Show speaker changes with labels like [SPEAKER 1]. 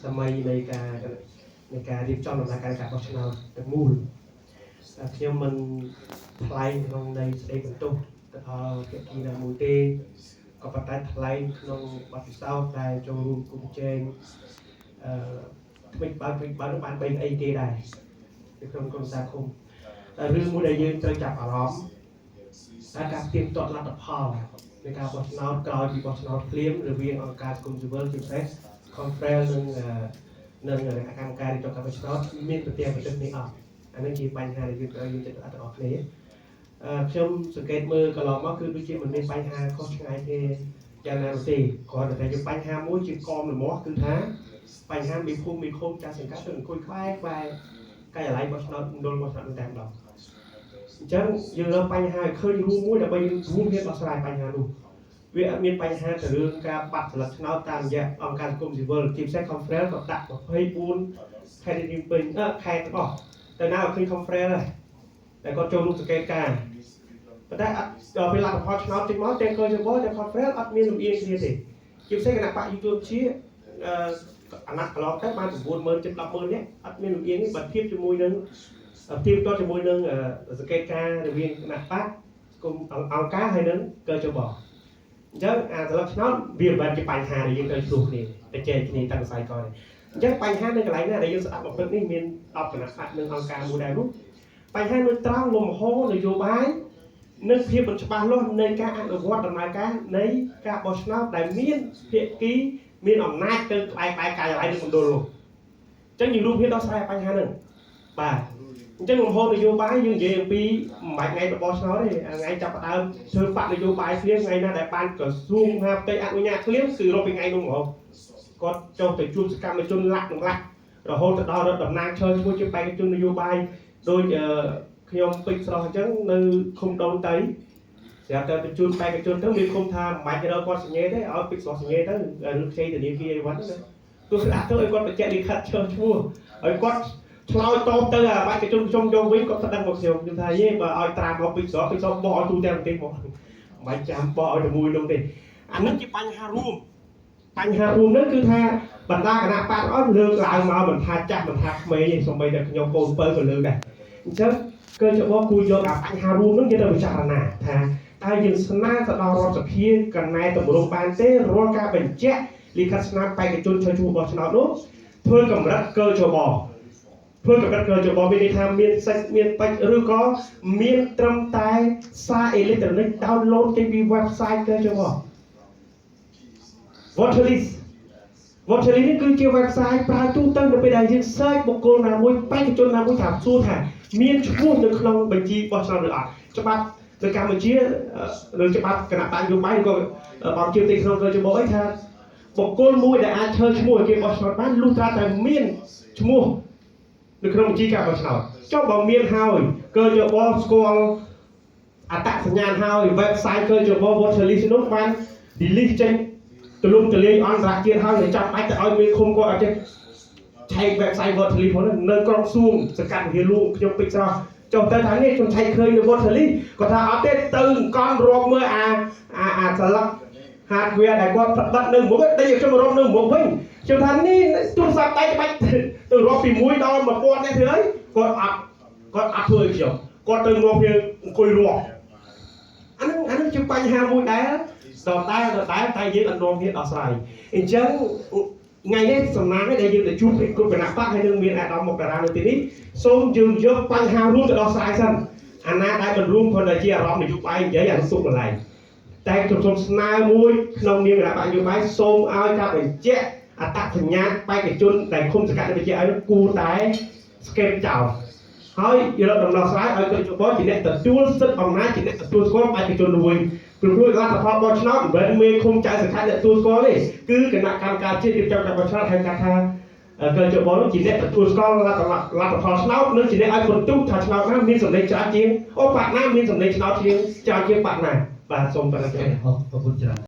[SPEAKER 1] សម័យនៃការរៀបចំដំណើរការបោះឆ្នោតទាំងមូលខ្ញុំមិនថ្លែងក្នុងនៃស្ដីបន្ទោសទៅដល់ភាគីណាមួយទេក៏ប៉ុន្តែថ្លែងក្នុងបទពិសោធន៍ដែលចូលរួមគុំជែងថ្មីបើបាន3អីគេដែរនៅក្នុងក្រុមសាឃុំរឿងមួយដែលយើងត្រូវចាប់អារម្មណ៍តែការទៀងទាត់លទ្ធផលនៃការបោះឆ្នោតក្រោយពីបោះឆ្នោតភ្លាមរវាងអង្គការសង្គមស៊ីវិលជាពិសេស Conference និងគណៈកម្មការរៀបចំការបោះឆ្នោតមានប្រទេសនេះអត់អានេះជាបញ្ហាដែលយើងត្រូវយកចិត្តទុកដាក់ទាំងអស់គ្នាខ្ញុំសង្កេតមើលកន្លងមកគឺដូចជាមិនមានបញ្ហាខុសឆ្ងាយទេយ៉ាងណាទេគ្រាន់តែជាបញ្ហាមួយជាកមលមាស់គឺថាបញ្ហាមានភូមិមានឃុំចាស់សង្កាត់ទៅអង្គុយក្បែរកាយអាល័យបោះឆ្នោតមណ្ឌលបោះឆ្នោតតែម្ដងអញ្ចឹងយើងរកបញ្ហាឃើញរួមមួយដើម្បីរួមគ្នាដោះស្រាយបញ្ហានោះវាអត់មានបញ្ហាទៅរឿងការបាត់ស្លឹកឆ្នោតតាមរយៈអង្គការសង្គមស៊ីវិលជាពិសេស Conference ក៏ដាក់24ខេត្តរៀងពេញខេត្តទាំងអស់តែណាឃើញ Conference តែគាត់ចូលរួមសង្កេតការប៉ុន្តែអត់ដល់ពេលលទ្ធផលឆ្នោតចេញមកតែឃើញចំពោះតែ Conference អត់មានលំអៀងគ្នាទេជាពិសេសគណៈបកយុទ្ធជាអាណត្តិកន្លងទៅបាន 90000 ជិត 100000 នាក់អត់មានលំអៀងទេបើធៀបជាមួយនឹងសង្កេតការរវាងគណៈបកគុំអង្គការហើយនឹងកើចបអញ្ចឹងអាស្លឹកឆ្នោតវាមិនបានជាបញ្ហាដែលយើងត្រូវជួបគ្នាតែចែកគ្នាតាំងខ្សែកទេអញ្ចឹងបញ្ហានៅកន្លែងណាដែលយើងស្ដាប់បំពេញនេះមាន10គណៈបកនិងអង្គការមួយដែរនោះបញ្ហានៅត្រង់លំហនយោបាយនិងភាពមិនច្បាស់លាស់នៃការអនុវត្តដំណើរការនៃការបោះឆ្នោតដែលមានភាគីមានអំណាចទៅក្បែរកាយអាល័យនឹងមណ្ឌលនោះអញ្ចឹងយើងរួមគ្នាដោះស្រាយបញ្ហាហ្នឹងបាទអញ្ចឹងលំហនយោបាយយើងនិយាយអំពីមិនបាច់ថ្ងៃបោះឆ្នោតទេថ្ងៃចាប់ផ្ដើមធ្វើបកនយោបាយគ្នាថ្ងៃណាដែលបានក្រសួងហាផ្ទៃអនុញ្ញាតគ្នាគឺរកពីថ្ងៃនោះហ្មងគាត់ចុះទៅជួបសកម្មជនលាក់រហូតទៅដល់រដ្ឋតំណាងឈើឈ្មោះជាបេក្ខជននយោបាយដោយខ្ញុំពេជ្រស្រស់អញ្ចឹងនៅឃុំដូនតៃស្រាប់តែបញ្ជូនបេក្ខជនទៅមានឃុំថាមិនបាច់រកគាត់សញ្ញេទេឲ្យពេជ្រស្រស់សញ្ញេទៅរឿងខ្ចីធនាគារអីវ៉ាន់ណាទោះស្ដាប់ទៅឲ្យគាត់បញ្ជាក់លិខិតឈើឈ្មោះឲ្យគាត់ឆ្លើយតបទៅអាបេក្ខជនខ្ញុំយកវិញគាត់ស្ដឹងមកខ្ញុំថាយេបើឲ្យត្រាមកពេជ្រស្រស់បោះឲ្យទូទាំងប្រទេសមកមិនបាច់ចាំបោះឲ្យតែមួយនោះទេអានេះជាបញ្ហារួមហ្នឹងគឺថាបណ្ដាគណៈបកអត់លើកឡើងមកមិនថាចាស់មិនថាក្មេងទេសូម្បីតែខ្ញុំកូន7ក៏លើកដែរអញ្ចឹងគឺចបគួរយកអាបញ្ហារួមហ្នឹងយកទៅពិចារណាថាតើយើងស្នើទៅដល់រដ្ឋសភាកណែតម្រង់បានទេរាល់ការបញ្ជាក់លិខិតស្នាមបេក្ខជនចូលជួបបោះឆ្នោតនោះធ្វើកម្រិតកើចបមានន័យថាមានសាច់មានបាច់ឬក៏មានត្រឹមតែសារអេឡិចត្រូនិកដោនឡូតចេញពី website កើចបVoter list នេះគឺជា website ប្រើទូទៅនៅពេលដែលយើង search បុគ្គលណាមួយបេក្ខជនណាមួយថាសួរថាមានឈ្មោះនៅក្នុងបញ្ជីបោះឆ្នោតឬអត់ច្បាប់នៅកម្ពុជាឬច្បាប់គណៈបញ្ញយោបាយក៏បងជាទីក្នុងកើចបអីថាបុគ្គលមួយដែលអាចឈើឈ្មោះឲ្យគេបោះឆ្នោតបានលុះត្រាតែមានឈ្មោះនៅក្នុងបញ្ជីការបោះឆ្នោតចុះបើមានហើយកើចបស្គាល់អត្តសញ្ញាណហើយ website កើចប voter list នោះបាន delete ចេញទលំទលាយអន្តរជាតិហើយចាំបាច់ទៅឲ្យមានឃុំគាត់អត់ចេះឆែក website voter list ហ្នឹងនៅក្រុងសួងសកាត់វិហារលួងខ្ញុំពេជ្រស្រស់ចុះទៅថានេះខ្ញុំឆែកឃើញនៅ voter list គាត់ថាអត់ទេទៅអង្គរាប់មើលអាស្លឹក hardware ដែលគាត់បិទនៅមុខតែខ្ញុំរកនៅមុខវិញខ្ញុំថានេះទូរស័ព្ទដៃបាច់ទៅរាប់ពី1ដល់1000នេះធ្វើអីគាត់អត់ធ្វើឲ្យខ្ញុំគាត់ទៅនាំគ្នាអង្គុយរាប់អានឹងជាបញ្ហាមួយដែរដដែលតែយើងអត់នាំគ្នាដោះស្រាយអញ្ចឹងថ្ងៃនេះសំណាងដែលយើងទៅជួបគ្រប់គណៈបកហើយនឹងមានអាដាមមកតារានៅទីនេះសូមយើងយកបញ្ហារួមទៅដោះស្រាយសិនអាណាដែលមិនរួមគ្រាន់តែជាអារម្មណ៍នយោបាយនិយាយអានោះទុកកន្លែងតែខ្ញុំសូមស្នើមួយក្នុងនាមគណៈបកនយោបាយសូមឲ្យការបញ្ជាក់អត្តសញ្ញាណបេក្ខជនដែលឃុំសង្កាត់បញ្ជាក់ឲ្យគួរតែស្កេតចោលហើយយកដំណោះស្រាយឲ្យទៅជបជាអ្នកទទួលសិទ្ធិអំណាចជាអ្នកទទួលស្គាល់បេក្ខជនមួយព្រោះលទ្ធផលបោះឆ្នោតមិនមែនមេឃុំចៅសង្កាត់អ្នកទទួលស្គាល់ទេគឺគណៈកម្មការជាតិរៀបចំការបោះឆ្នោតហៅថាកើចបនោះជាអ្នកទទួលស្គាល់លទ្ធផលឆ្នោតនិងជាអ្នកឲ្យបន្ទុកថាឆ្នោតណាមានសម្លេងច្រើនជាងបកណាមានសម្លេងឆ្នោតជាងច្រើនជាងបកណាបាទសូមបរិយាអរគុណច្រើន